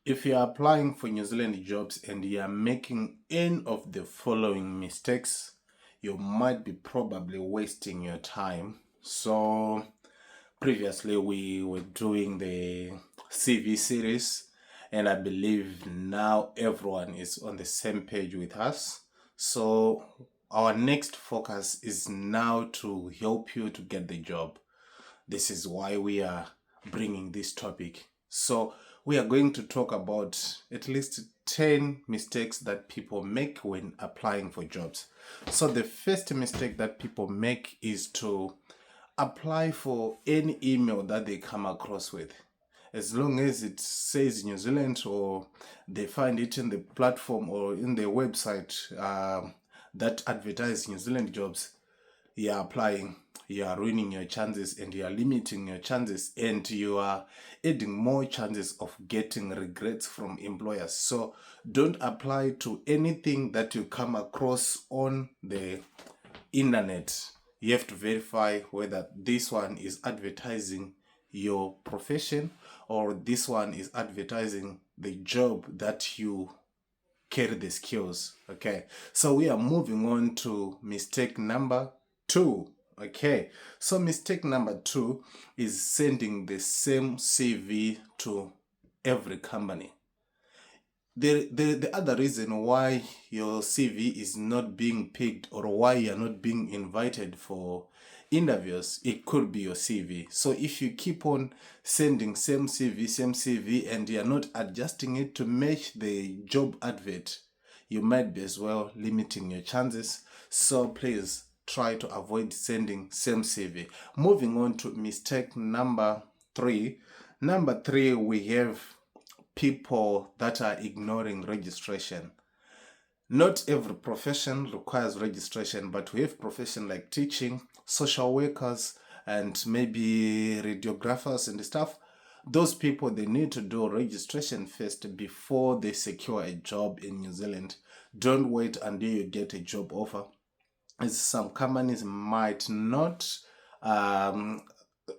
If you are applying for New Zealand jobs and you are making any of the following mistakes, you might be probably wasting your time. So previously we were doing the CV series, and I believe now everyone is on the same page with us. So our next focus is now to help you to get the job. This is why we are bringing this topic. So we are going to talk about at least 10 mistakes that people make when applying for jobs. So the first mistake that people make is to apply for any email that they come across with. As long as it says New Zealand, or they find it in the platform or in the website that advertise New Zealand jobs, you are applying, you are ruining your chances, and you are limiting your chances, and you are adding more chances of getting regrets from employers. So don't apply to anything that you come across on the internet. You have to verify whether this one is advertising your profession or this one is advertising the job that you carry the skills. Okay, so we are moving on to mistake number 2. Okay, so mistake number 2 is sending the same CV to every company. The other reason why your CV is not being picked, or why you're not being invited for interviews, it could be your CV. So if you keep on sending same CV, and you're not adjusting it to match the job advert, you might be as well limiting your chances. So please try to avoid sending same CV. Moving on to mistake number 3. Number 3, we have people that are ignoring registration. Not every profession requires registration, but we have professions like teaching, social workers, and maybe radiographers and stuff. Those people, they need to do registration first before they secure a job in New Zealand. Don't wait until you get a job offer, as some companies might not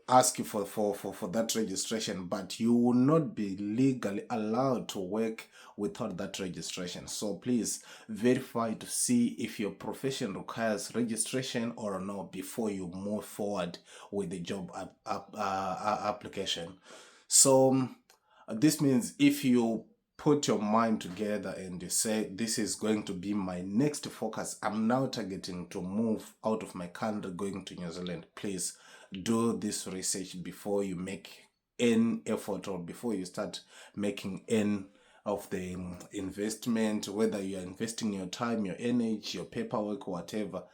ask you for that registration, but you will not be legally allowed to work without that registration. So please verify to see if your profession requires registration or not before you move forward with the job application. So this means if you put your mind together and you say, this is going to be my next focus, I'm now targeting to move out of my country going to New Zealand, please do this research before you make any effort, or before you start making any of the investment, whether you are investing your time, your energy, your paperwork, whatever.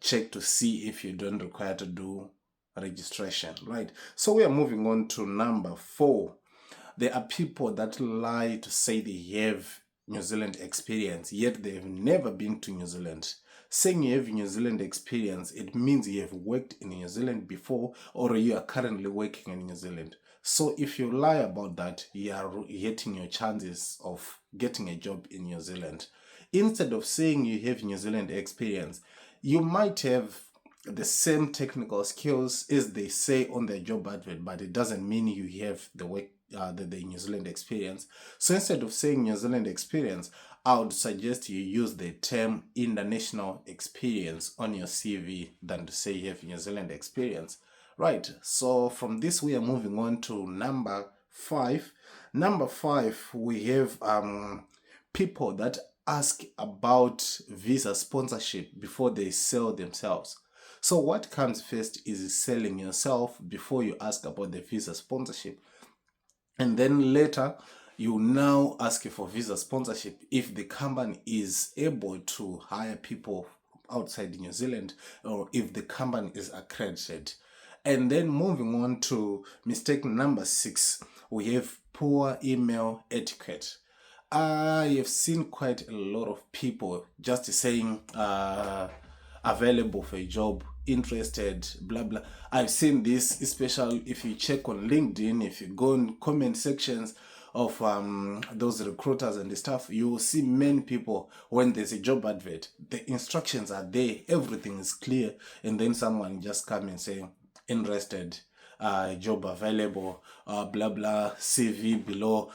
Check to see if you don't require to do registration, right? So we are moving on to number 4. There are people that lie to say they have New Zealand experience, yet they've never been to New Zealand. Saying you have New Zealand experience, it means you have worked in New Zealand before, or you are currently working in New Zealand. So if you lie about that, you are hitting your chances of getting a job in New Zealand. Instead of saying you have New Zealand experience, you might have the same technical skills as they say on their job advert, but it doesn't mean you have the work, the New Zealand experience. So instead of saying New Zealand experience, I would suggest you use the term international experience on your CV than to say you have New Zealand experience. Right, so from this we are moving on to number 5. Number 5, we have people that ask about visa sponsorship before they sell themselves. So what comes first is selling yourself before you ask about the visa sponsorship. And then later, you now ask for visa sponsorship if the company is able to hire people outside New Zealand, or if the company is accredited. And then moving on to mistake number 6, we have poor email etiquette. I have seen quite a lot of people just saying available for a job, interested, blah blah. I've seen this, especially if you check on LinkedIn, if you go in comment sections of those recruiters and the stuff, you will see many people, when there's a job advert, the instructions are there, everything is clear, and then someone just come and say interested, job available, blah blah, CV below.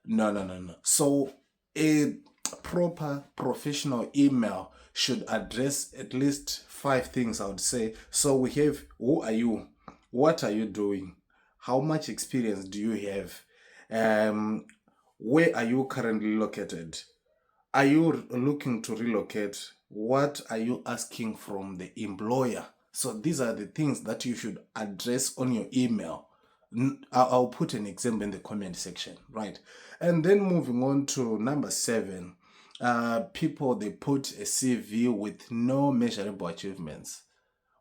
No. So a proper professional email should address at least 5 things, I would say. So we have, who are you? What are you doing? How much experience do you have? Um, where are you currently located? Are you looking to relocate? What are you asking from the employer? So these are the things that you should address on your email. I'll put an example in the comment section, right? And then moving on to number 7, people they put a CV with no measurable achievements.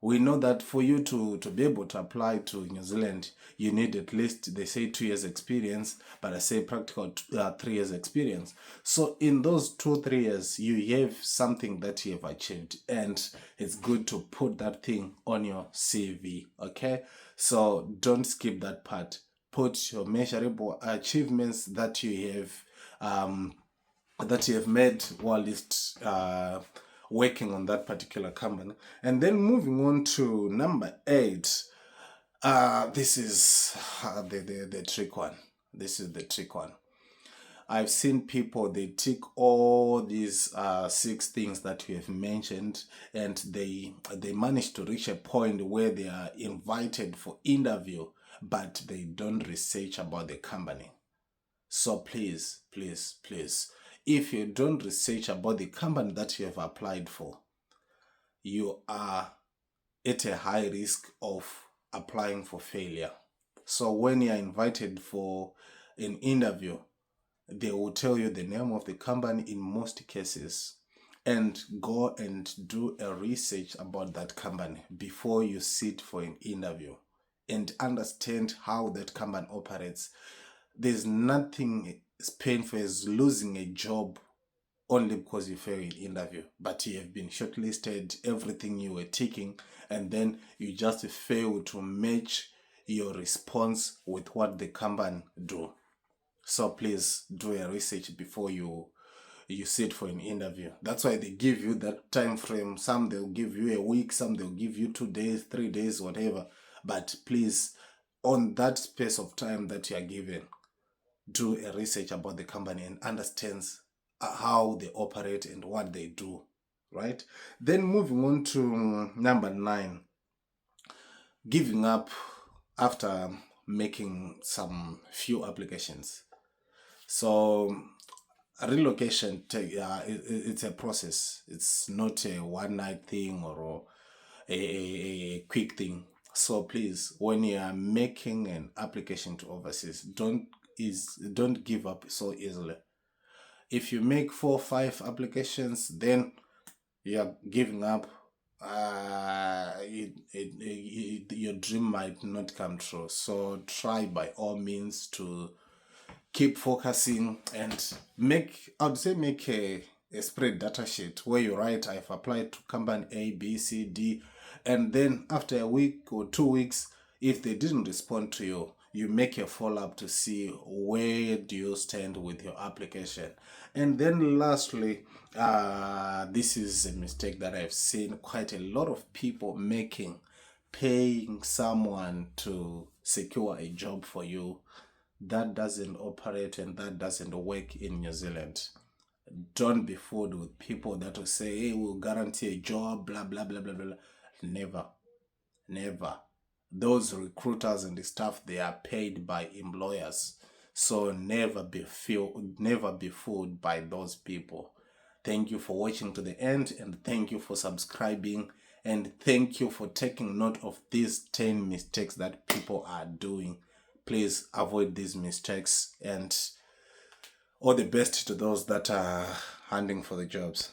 We know that for you to be able to apply to New Zealand, you need at least, they say 2 years experience, but I say practical 3 years experience. So in those 2 3 years, you have something that you have achieved, and it's good to put that thing on your CV. Okay, so don't skip that part. Put your measurable achievements that you have made while it's working on that particular company. And then moving on to number 8, this is the trick one. This is the trick one. I've seen people, they tick all these 6 things that we have mentioned, and they manage to reach a point where they are invited for interview, but they don't research about the company. So please, if you don't research about the company that you have applied for, you are at a high risk of applying for failure. So when you are invited for an interview, they will tell you the name of the company in most cases, and go and do a research about that company before you sit for an interview and understand how that company operates. There's nothing as painful as losing a job only because you failed an interview, but you have been shortlisted, everything you were ticking, and then you just fail to match your response with what the company do. So please do a research before you sit for an interview. That's why they give you that time frame. Some they'll give you a week, some they'll give you 2 days, 3 days, whatever. But please, on that space of time that you are given, do a research about the company and understands how they operate and what they do, right? Then moving on to number 9, giving up after making some few applications. So relocation, it's a process. It's not a one night thing or a quick thing. So please, when you are making an application to overseas, don't give up so easily. If you make 4 5 applications, then you are giving up. Your dream might not come true. So try by all means to keep focusing and make a spread data sheet where you write, I've applied to company A, B, C, D, and then after a week or 2 weeks, if they didn't respond to you, you make a follow-up to see where do you stand with your application. And then lastly, this is a mistake that I've seen quite a lot of people making, paying someone to secure a job for you. That doesn't operate and that doesn't work in New Zealand. Don't be fooled with people that will say, hey, we'll guarantee a job, blah, blah, blah, blah, blah. Never. Those recruiters and the staff, they are paid by employers. So never be fooled by those people. Thank you for watching to the end, and thank you for subscribing, and thank you for taking note of these 10 mistakes that people are doing. Please avoid these mistakes, and all the best to those that are hunting for the jobs.